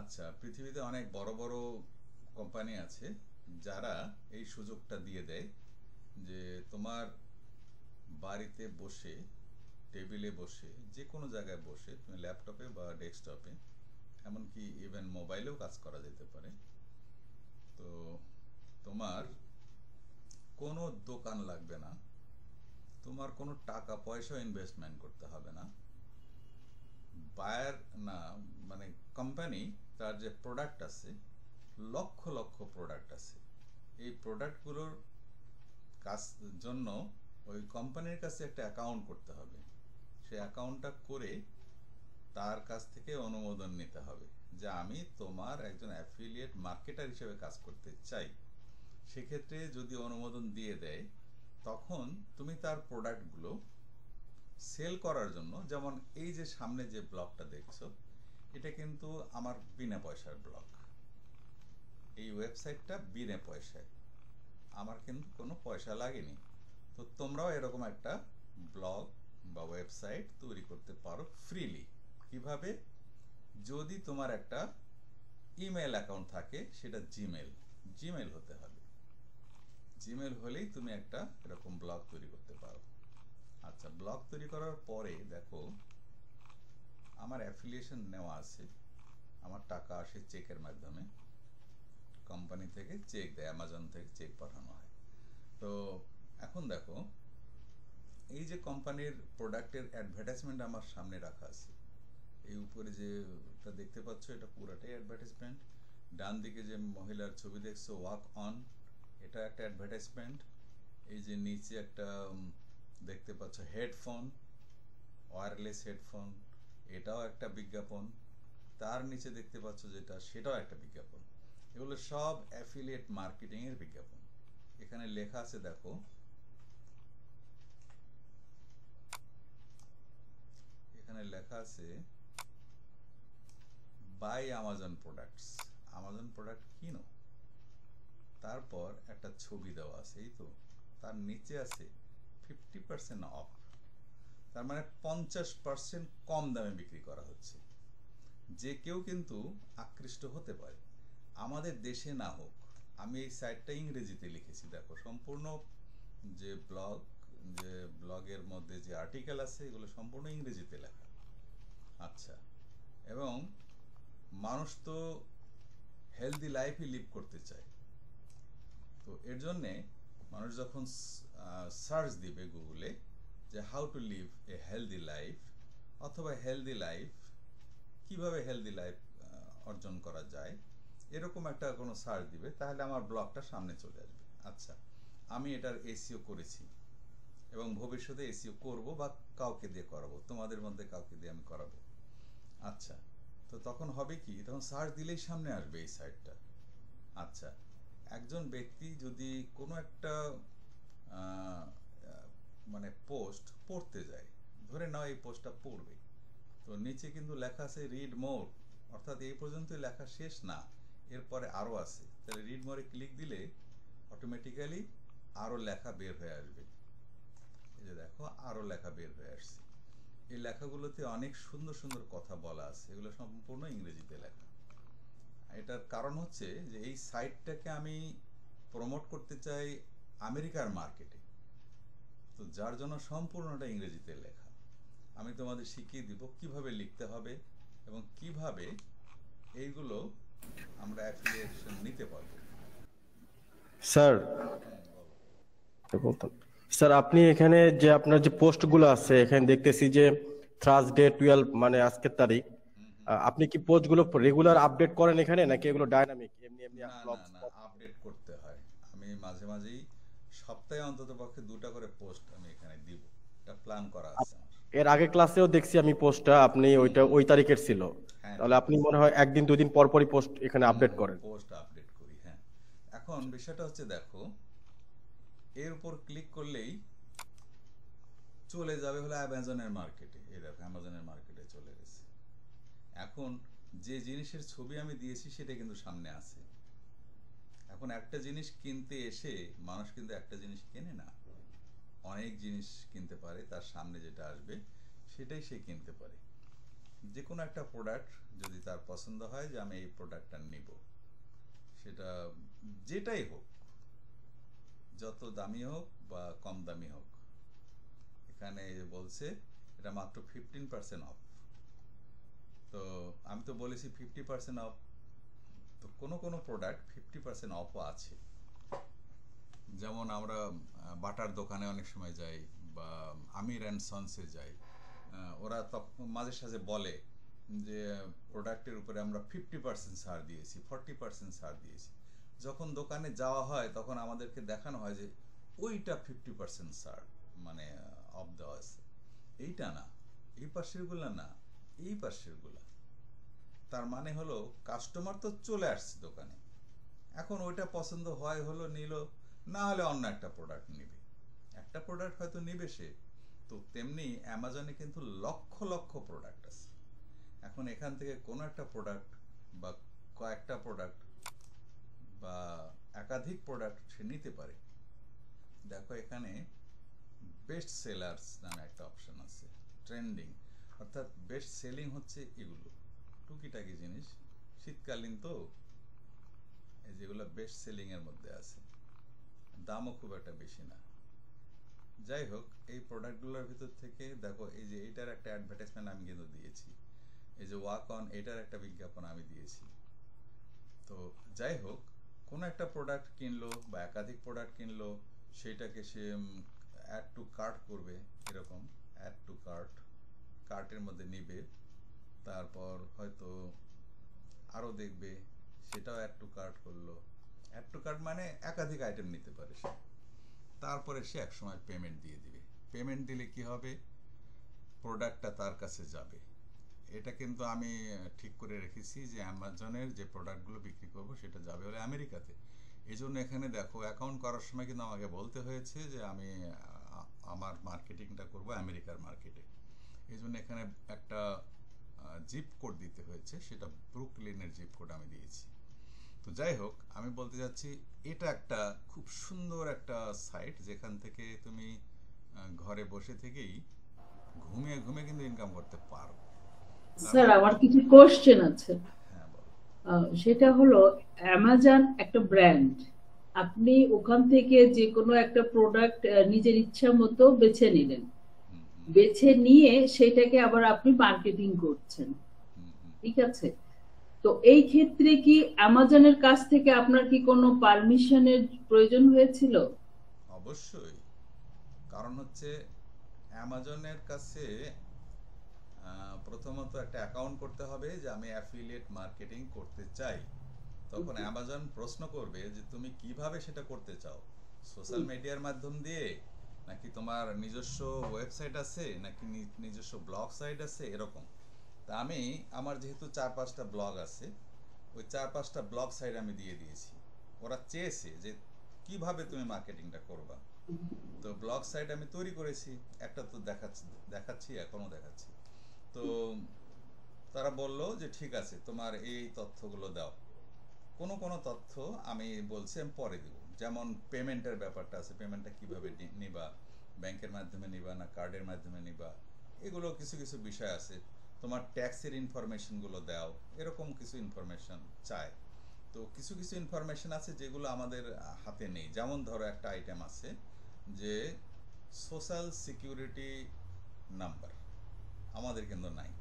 আচ্ছা, পৃথিবীতে অনেক বড় বড় কোম্পানি আছে যারা এই সুযোগটা দিয়ে দেয় যে তোমার বাড়িতে বসে, টেবিলে বসে, যে কোনো জায়গায় বসে, তুমি ল্যাপটপে বা ডেস্কটপে, এমনকি ইভেন মোবাইলেও কাজ করা যেতে পারে। তো তোমার কোনো দোকান লাগবে না, তোমার কোনো টাকা পয়সা ইনভেস্টমেন্ট করতে হবে না। বায়ার না, মানে কোম্পানি, তার যে প্রোডাক্ট আছে, লক্ষ লক্ষ প্রোডাক্ট আছে, এই প্রোডাক্টগুলোর কাজ জন্য ওই কোম্পানির কাছে একটা অ্যাকাউন্ট করতে হবে। সেই অ্যাকাউন্টটা করে তার কাছ থেকে অনুমোদন নিতে হবে যে আমি তোমার একজন অ্যাফিলিয়েট মার্কেটার হিসেবে কাজ করতে চাই। সেক্ষেত্রে যদি অনুমোদন দিয়ে দেয়, তখন তুমি তার প্রোডাক্টগুলো সেল করার জন্য, যেমন এই যে সামনে যে ব্লগটা দেখছো, এটা কিন্তু আমার বিনা পয়সার ব্লগ। এই ওয়েবসাইটটা বিনা পয়সায়, আমার কিন্তু কোনো পয়সা লাগেনি। তো তোমরাও এরকম একটা ব্লগ বা ওয়েবসাইট তৈরি করতে পারো ফ্রিলি। কিভাবে? যদি তোমার একটা ইমেল অ্যাকাউন্ট থাকে, সেটা জিমেল জিমেল হতে হবে। জিমেল হলেই তুমি একটা এরকম ব্লগ তৈরি করতে পারো। আচ্ছা, ব্লগ তৈরি করার পরে দেখো আমার অ্যাফিলিয়েশন নেওয়া আছে, আমার টাকা আসে চেকের মাধ্যমে, কোম্পানি থেকে চেক দেয়, অ্যামাজন থেকে চেক পাঠানো হয়। তো এখন দেখো, এই যে কোম্পানির প্রোডাক্টের অ্যাডভার্টাইজমেন্ট আমার সামনে রাখা আছে। এই উপরে যেটা দেখতে পাচ্ছ, এটা পুরাটাই অ্যাডভার্টাইজমেন্ট। ডান দিকে যে মহিলার ছবি দেখছো, ওয়াক অন, এটা একটা অ্যাডভার্টাইজমেন্ট। এই যে নিচে একটা দেখতে পাচ্ছ হেডফোন, ওয়্যারলেস হেডফোন, এটাও একটা বিজ্ঞাপন। তার নিচে দেখতে পাচ্ছ যেটা, সেটাও একটা বিজ্ঞাপন। এগুলো সব অ্যাফিলিয়েট মার্কেটিং এর বিজ্ঞাপন। এখানে লেখা আছে, দেখো, এখানে লেখা আছে by Amazon products. Amazon product কিনো, তারপর একটা ছবি দেওয়া আছে, এই তো, তার নিচে আছে 50% অফ। তার মানে 50% কম দামে বিক্রি করা হচ্ছে। যে কেউ কিন্তু আকৃষ্ট হতে পারে, আমাদের দেশে না হোক। আমি এই সাইটটা ইংরেজিতে লিখেছি, দেখো, সম্পূর্ণ যে ব্লগের মধ্যে যে আর্টিকেল আছে, এগুলো সম্পূর্ণ ইংরেজিতে লেখা। আচ্ছা, এবং মানুষ তো হেলদি লাইফই লিভ করতে চায়। তো এর জন্যে মানুষ যখন সার্চ দিবে গুগলে যে how to live a healthy life, অথবা হেলদি লাইফ, কিভাবে হেলদি লাইফ অর্জন করা যায়, এরকম একটা কোনো সার্চ দিবে, তাহলে আমার ব্লগটা সামনে চলে আসবে। আচ্ছা, আমি এটার এসইও করেছি এবং ভবিষ্যতে এসইও করব, বা কাউকে দিয়ে করাবো, তোমাদের মধ্যে কাউকে দিয়ে আমি করাবো। আচ্ছা, তো তখন হবে কি, তখন সার্চ দিলেই সামনে আসবে এই সাইটটা। আচ্ছা, একজন ব্যক্তি যদি কোনো একটা আহ, মানে পোস্ট পড়তে যায়, ধরে নাও এই পোস্টটা পড়বে, তো নিচে কিন্তু লেখা আছে রিড মোর, অর্থাৎ এই পর্যন্তই লেখা শেষ না, এরপরে আরও আছে। তাহলে রিড মোরে ক্লিক দিলে অটোমেটিক্যালি আরও লেখা বের হয়ে আসবে। এই যে দেখো, আরও লেখা বের হয়ে আসছে। এই লেখাগুলোতে অনেক সুন্দর সুন্দর কথা বলা আছে, এগুলো সম্পূর্ণ ইংরেজিতে লেখা। এটার কারণ হচ্ছে যে এই সাইটটাকে আমি প্রমোট করতে চাই আমেরিকার মার্কেটে, তো যার জন্য সম্পূর্ণটা ইংরেজিতে লেখা। আমি তোমাদের শিখিয়ে দিব কিভাবে লিখতে হবে এবং কিভাবে এইগুলো আমরা অ্যাফিলিয়েশন নিতে পারবো। স্যার, বলো। বলতাম স্যার, আপনি এখানে যে আপনার যে পোস্টগুলো আছে, এখানে দেখতেছি যে থার্সডে 12, মানে আজকের তারিখ। হুম হুম। আপনি কি পোস্টগুলো রেগুলার আপডেট করেন এখানে, নাকি এগুলো ডাইনামিক এমনি এমনি না ব্লগ? না না, আপডেট করতে হয়। আমি মাঝে মাঝেই, সপ্তাহে অন্তত পক্ষে 2টা করে পোস্ট আমি এখানে দিব, এটা প্ল্যান করা আছে আমার। এর আগে ক্লাসেও দেখছি আমি পোস্টটা, আপনি হুম ওইটা হুম। ওই তারিখের ছিল। হ্যাঁ, তাহলে ঠিক আপনি আছে। মনে হয় একদিন দুদিন পর পরই পোস্ট এখানে হুম আপডেট হুম, করেন। পোস্ট আপডেট করি, হ্যাঁ। এখন বিষয়টা হচ্ছে, দেখো, এর উপর ক্লিক করলেই চলে যাবে হলো অ্যামাজনের মার্কেটে। এই দেখো, অ্যামাজনের মার্কেটে চলে গেছে। এখন যে জিনিসের ছবি আমি দিয়েছি সেটা কিন্তু সামনে আছে। এখন একটা জিনিস কিনতে এসে মানুষ কিন্তু একটা জিনিস কেনে না, অনেক জিনিস কিনতে পারে, তার সামনে যেটা আসবে সেটাই সে কিনতে পারে। যে কোনো একটা প্রোডাক্ট যদি তার পছন্দ হয় যে আমি এই প্রোডাক্টটা নিব, সেটা যেটাই হোক, যত দামি হোক বা কম দামি হোক, এখানে বলছে এটা মাত্র 15% অফ। তো আমি তো বলেছি 50% অফ, তো কোনো কোনো প্রোডাক্ট 50% অফও আছে। যেমন আমরা বাটার দোকানে অনেক সময় যাই বা আমির অ্যান্ড সন্সে যাই, ওরা তখন মাঝে সাঝে বলে যে প্রোডাক্টের উপরে আমরা 50% ছাড় দিয়েছি, 40% ছাড় দিয়েছি। যখন দোকানে যাওয়া হয় তখন আমাদেরকে দেখানো হয় যে ওইটা 50% ছাড় মানে অফ দেওয়া আছে, এইটা না, এই পাশেরগুলা না, এই পাশেরগুলা। তার মানে হলো কাস্টমার তো চলে আসছে দোকানে, এখন ওইটা পছন্দ হয় হলো নিল, না হলে অন্য একটা প্রোডাক্ট নেবে। একটা প্রোডাক্ট হয়তো নেবে সে, তো তেমনি অ্যামাজনে কিন্তু লক্ষ লক্ষ প্রোডাক্ট আছে। এখন এখান থেকে কোনো একটা প্রোডাক্ট বা কয়েকটা প্রোডাক্ট বা একাধিক প্রোডাক্ট সে নিতে পারে। দেখো এখানে বেস্ট সেলার্স নামে একটা অপশন আছে, ট্রেন্ডিং, অর্থাৎ বেস্ট সেলিং হচ্ছে এগুলো টুকিটাকি জিনিস, শীতকালীন তো, এই যেগুলো বেস্ট সেলিং এর মধ্যে আছে, দামও খুব একটা বেশি না। যাই হোক, এই প্রোডাক্টগুলোর ভিতর থেকে দেখো এই যে এটার একটা অ্যাডভার্টাইজমেন্ট আমি কিন্তু দিয়েছি, এই যে ওয়াক অন, এটার একটা বিজ্ঞাপন আমি দিয়েছি। তো যাই হোক, কোনো একটা প্রোডাক্ট কিনলো বা একাধিক প্রোডাক্ট কিনলো, সেটাকে সে অ্যাড টু কার্ট করবে, এরকম অ্যাড টু কার্ট, কার্টের মধ্যে নিবে, তারপর হয়তো আরও দেখবে, সেটাও অ্যাড টু কার্ট করলো। অ্যাড টু কার্ট মানে একাধিক আইটেম নিতে পারে সে, তারপরে সে একসময় পেমেন্ট দিয়ে দিবে। পেমেন্ট দিলে কি হবে, প্রোডাক্টটা তার কাছে যাবে। এটা কিন্তু আমি ঠিক করে রেখেছি যে অ্যামাজনের যে প্রোডাক্টগুলো বিক্রি করব সেটা যাবে হলে আমেরিকাতে। এই জন্য এখানে দেখো অ্যাকাউন্ট করার সময় কিন্তু আমাকে বলতে হয়েছে যে আমি আমার মার্কেটিংটা করব আমেরিকার মার্কেটে। এই জন্য এখানে একটা জিপ কোড দিতে হয়েছে, সেটা ব্রুকলিনের জিপ কোড আমি দিয়েছি। তো যাই হোক, আমি বলতে যাচ্ছি এটা একটা খুব সুন্দর একটা সাইট, যেখান থেকে তুমি ঘরে বসে থেকেই ঘুমিয়ে ঘুমিয়ে কিন্তু ইনকাম করতে পারো। স্যার আমার কিছু কোশ্চেন আছে। হ্যাঁ বলো। সেটা হলো অ্যামাজন একটা ব্র্যান্ড, আপনি ওখান থেকে যে কোনো একটা প্রোডাক্ট নিজের ইচ্ছা মতো বেছে নিলেন, হুম হুম বেছে নিয়ে সেটাকে আবার আপনি মার্কেটিং করছেন, হুম হুম। ঠিক আছে? তো এই ক্ষেত্রে কি অ্যামাজনের কাছ থেকে আপনার কি কোনো পারমিশনের প্রয়োজন হয়েছিল? অবশ্যই, কারণ হচ্ছে অ্যামাজনের কাছে প্রথমত একটা অ্যাকাউন্ট করতে হবে যে আমি অ্যাফিলিয়েট মার্কেটিং করতে চাই। তখন অ্যামাজন প্রশ্ন করবে যে তুমি কিভাবে সেটা করতে চাও, সোশ্যাল মিডিয়ার মাধ্যম দিয়ে, নাকি তোমার নিজস্ব ওয়েবসাইট আছে, নাকি নিজস্ব ব্লগ সাইট আছে, এরকম। তা আমি আমার যেহেতু 4-5টা ব্লগ আছে, ওই 4-5টা ব্লগ সাইট আমি দিয়ে দিয়েছি। ওরা চেয়েছে যে কিভাবে তুমি মার্কেটিংটা করবা, তো ব্লগ সাইট আমি তৈরি করেছি, একটা তো দেখাচ্ছি এখনো দেখাচ্ছি। তো তারা বলল যে ঠিক আছে তোমার এই তথ্যগুলো দাও। কোনো কোনো তথ্য আমি বলছি আমি পরে দিব, যেমন পেমেন্টের ব্যাপারটা আছে, পেমেন্টটা কিভাবে নিবা, ব্যাংকের মাধ্যমে নিবা না কার্ডের মাধ্যমে নিবা, এগুলো কিছু কিছু বিষয় আছে। তোমার ট্যাক্সের ইনফরমেশনগুলো দাও, এরকম কিছু ইনফরমেশন চায়। তো কিছু কিছু ইনফরমেশন আছে যেগুলো আমাদের হাতে নেই, যেমন ধরো একটা আইটেম আছে যে সোশ্যাল সিকিউরিটি নাম্বার, আমাদের কিন্তু নাই,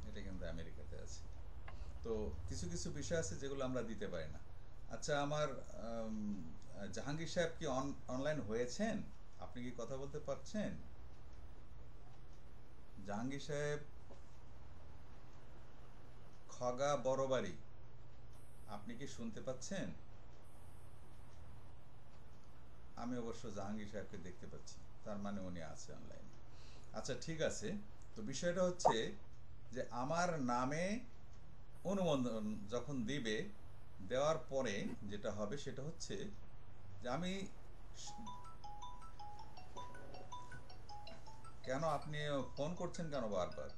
এটা কিন্তু আমেরিকাতে আছে। তো কিছু কিছু বিষয় আছে যেগুলো আমরা দিতে পারি না। আচ্ছা, আমার জাহাঙ্গীর সাহেব কি অনলাইন হয়েছেন? আপনি কি কথা বলতে পারছেন? জাহাঙ্গীর সাহেব, খগা বড়বাড়ি, আপনি কি শুনতে পাচ্ছেন? আমি অবশ্য জাহাঙ্গীর সাহেবকে দেখতে পাচ্ছি, তার মানে উনি আছে অনলাইনে। আচ্ছা ঠিক আছে, তো বিষয়টা হচ্ছে যে আমার নামে অনুমোদন যখন দিবে, দেওয়ার পরে যেটা হবে সেটা হচ্ছে যে আমি কেন আপনি ফোন করছেন কেন বারবার?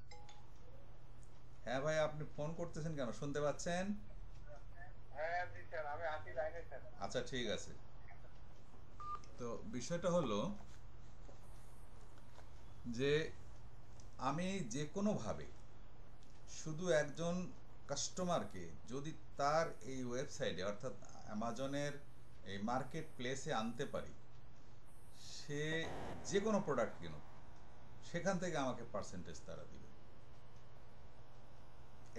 হ্যাঁ ভাই, আপনি ফোন করতেছেন কেন, শুনতে পাচ্ছেন? আচ্ছা ঠিক আছে, তো বিষয়টা হলো যে আমি যে কোনোভাবে শুধু একজন কাস্টমারকে যদি তার এই ওয়েবসাইটে অর্থাৎ অ্যামাজনের এই মার্কেট প্লেসে আনতে পারি, সে যে কোনো প্রোডাক্ট কিনুক, সেখান থেকে আমাকে পার্সেন্টেজ তারা দিবে।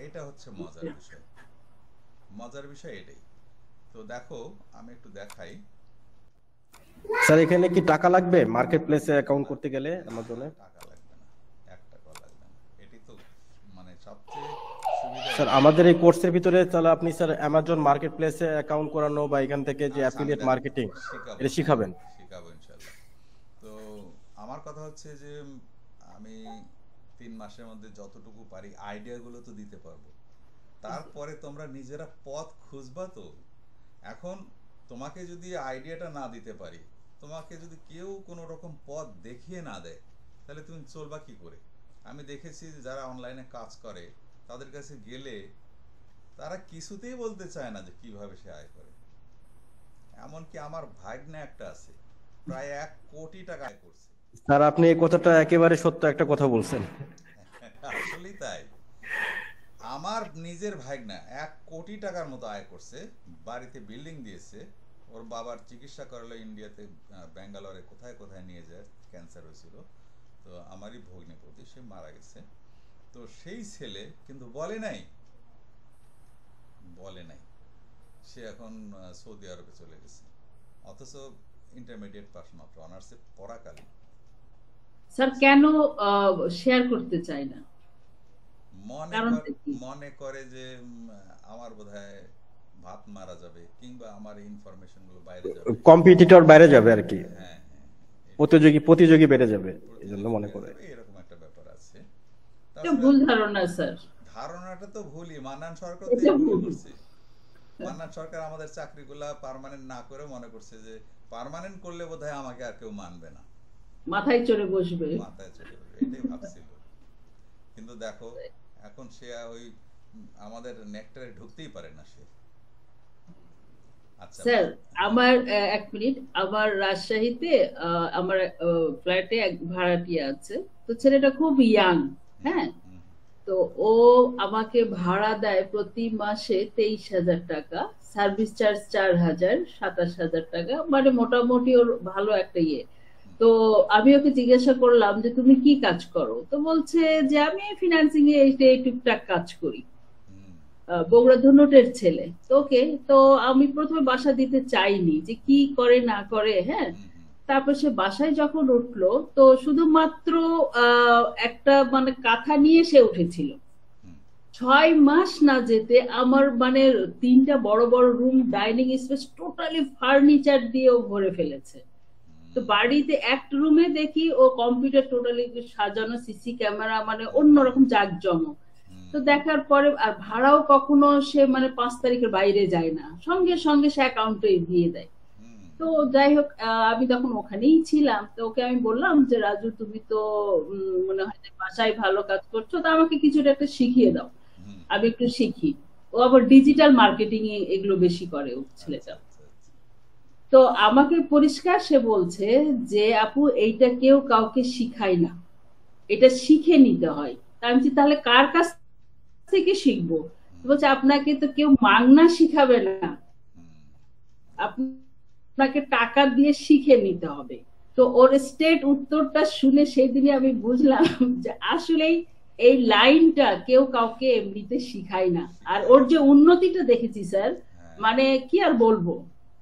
এইটা হচ্ছে মজার বিষয়। মজার বিষয় এটাই। তো দেখো, আমি একটু দেখাই। স্যার এখানে কি টাকা লাগবে মার্কেট প্লেসে অ্যাকাউন্ট করতে গেলে অ্যামাজনে? টাকা লাগবে না, 1 টাকাও লাগবে না। এটি তো মানে সবচেয়ে সুবিধা। স্যার আমাদের এই কোর্সের ভিতরে তাহলে আপনি স্যার অ্যামাজন মার্কেট প্লেসে অ্যাকাউন্ট করানো বা এখান থেকে যে অ্যাফিলিয়েট মার্কেটিং এটা শিখাবেন? শিখাবো ইনশাআল্লাহ। তো আমার কথা হচ্ছে যে আমি 3 মাসের মধ্যে যতটুকু পারি আইডিয়াগুলো তো দিতে পারবো, তারপরে তোমরা নিজেরা পথ খুঁজবা। তো এখন তোমাকে যদি আইডিয়াটা না দিতে পারি, তোমাকে যদি কেউ কোনো রকম পথ দেখিয়ে না দেয়, তাহলে তুমি চলবা কি করে? আমি দেখেছি যারা অনলাইনে কাজ করে তাদের কাছে গেলে তারা কিছুতেই বলতে চায় না যে কিভাবে সে আয় করে। এমনকি আমার ভাগ্নে একটা আছে, প্রায় 1 কোটি টাকা আয় করছে। স্যার আপনি এই কথাটা একেবারে সত্য একটা কথা বলছেন। আসলেই তাই। আমার নিজের ভাগ্না 1 কোটি টাকার মতো আয় করছে, বাড়িতে বিল্ডিং দিয়েছে, ওর বাবার চিকিৎসা করালো ইন্ডিয়াতে, ব্যাঙ্গালোরে কোথায় কোথায় নিয়ে যায়, ক্যান্সার হয়েছিল। তো আমারই ভগ্নিপতি, সে মারা গেছে। তো সেই ছেলে কিন্তু বলে নাই, সে এখন সৌদি আরবে চলে গেছে, অথচ ইন্টারমিডিয়েট পাস মাত্র, অনার্সে পড়াকালীন। স্যার কেন শেয়ার করতে চায় না? মনে করে যে আমার বোধহয় ভাত মারা যাবে, কিংবা আমার ইনফরমেশন গুলো বাইরে যাবে, কম্পিটিটর বাইরে যাবে আর কি, হ্যাঁ প্রতিযোগী বেড়ে যাবে, এজন্য মনে করে। এরকম একটা ব্যাপার আছে। এটা ভুল ধারণা স্যার। ধারণাটা তো ভুলই। মান্নান সরকার তো ভুল করছে। মান্নান সরকার আমাদের চাকরিগুলা পার্মানেন্ট না করে মনে করছে যে পার্মানেন্ট করলে বোধহয় আমাকে আর কেউ মানবে না, মাথায় চড়ে বসবে, এটাই ভাবছিল। কিন্তু দেখো এখন সে ওই আমাদের নেক্টারে ঢুকতেই পারে না সে। আচ্ছা স্যার আমার 1 মিনিট, আমার রাজশাহীতে আমার ফ্ল্যাটে এক ভাড়াটিয়া আছে। তো ছেলেটা খুব ইয়াং, হ্যাঁ। তো ও আমাকে ভাড়া দেয় প্রতি মাসে 23,000 টাকা, সার্ভিস চার্জ 4,000, 27,000 টাকা, মানে মোটামুটি ওর ভালো একটা ইয়ে। তো আমি ওকে জিজ্ঞাসা করলাম যে তুমি কি কাজ করো? তো বলছে যে আমি ফিনান্সিং এ এই টুকটাক কাজ করি। বগুড়া ধুনটের ছেলে। তো ওকে, তো আমি প্রথমে বাসা দিতে চাইনি যে কি করে না করে, হ্যাঁ। তারপর সে বাসায় যখন উঠলো, তো শুধুমাত্র একটা মানে কাঁথা নিয়ে সে উঠেছিল। 6 মাস না যেতে আমার মানে 3টা বড় বড় room, dining space totally furniture দিয়ে ও ভরে ফেলেছে। তো বাড়িতে এক রুমে দেখি ও কম্পিউটার টোটালি সাজানো, সিসি ক্যামেরা, মানে অন্যরকম জাঁকজমক। তো দেখার পরে আর ভাড়াও কখনো সে মানে 5 তারিখের বাইরে যায় না, সঙ্গে সঙ্গে সে অ্যাকাউন্টে দিয়ে দেয়। তো যাই হোক, আমি তখন ওখানেই ছিলাম। তো ওকে আমি বললাম যে রাজু তুমি তো মনে হয় বাসায় ভালো কাজ করছো, তো আমাকে কিছুটা একটা শিখিয়ে দাও, আমি একটু শিখি। ও আবার ডিজিটাল মার্কেটিং এ এগুলো বেশি করে ও ছেলেটা। তো আমাকে পরিষ্কার সে বলছে যে আপু এইটা কেউ কাউকে শিখায় না, এটা শিখে নিতে হয়। আমি তাহলে কার কাছ থেকে শিখবো? বলছে আপনাকে তো কেউ মাগনা শিখাবে না, আপনাকে টাকা দিয়ে শিখে নিতে হবে। তো ওর স্টেট উত্তরটা শুনে সেই দিনে আমি বুঝলাম যে আসলেই এই লাইনটা কেউ কাউকে এমনিতে শিখায় না। আর ওর যে উন্নতিটা দেখেছি স্যার, মানে কি আর বলবো,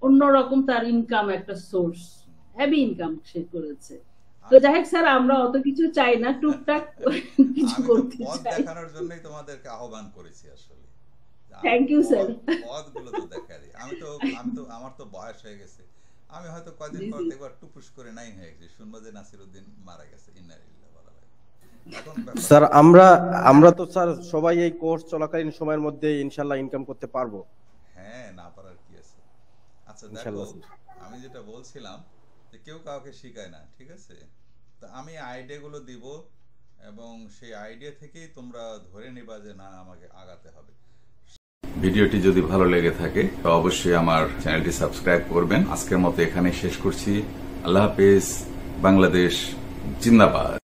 অন্যরকম তার ইনকাম, একটা সোর্স, হেভি ইনকাম সে করেছে। তো যাই হোক স্যার, আমরা অত কিছু চাই না, টুকটাক কিছু করতে চাই। দেখানোর জন্যই তোমাদেরকে আহ্বান করেছি আসলে। Thank you sir. পথগুলো তো দেখা দিই। আমি তো আমার তো বয়স হয়ে গেছে, আমি হয়তো কয়দিন পর দেখবার টুপুস করে নাই হয়ে গেছে, শুনবো যে নাসিরউদ্দিন মারা গেছে, ইন্নালিল্লাহ বলা হয়। এখন স্যার আমরা তো স্যার সবাই এই কোর্স চলাকালীন সময়ের মধ্যে ইনশাআল্লাহ ইনকাম করতে পারবো। হ্যাঁ, না পারার কি আছে। আচ্ছা দেখো, আমি যেটা বলছিলাম যে কেউ কাউকে শিখায় না, ঠিক আছে। তো আমি আইডিয়াগুলো দিব এবং সেই আইডিয়া থেকেই তোমরা ধরে নিবা যে না আমাকে আগাতে হবে। ভিডিওটি যদি ভালো লেগে থাকে তো অবশ্যই আমার চ্যানেলটি সাবস্ক্রাইব করবেন। আজকের মতো এখানেই শেষ করছি। আল্লাহ হাফেজ। বাংলাদেশ জিন্দাবাদ।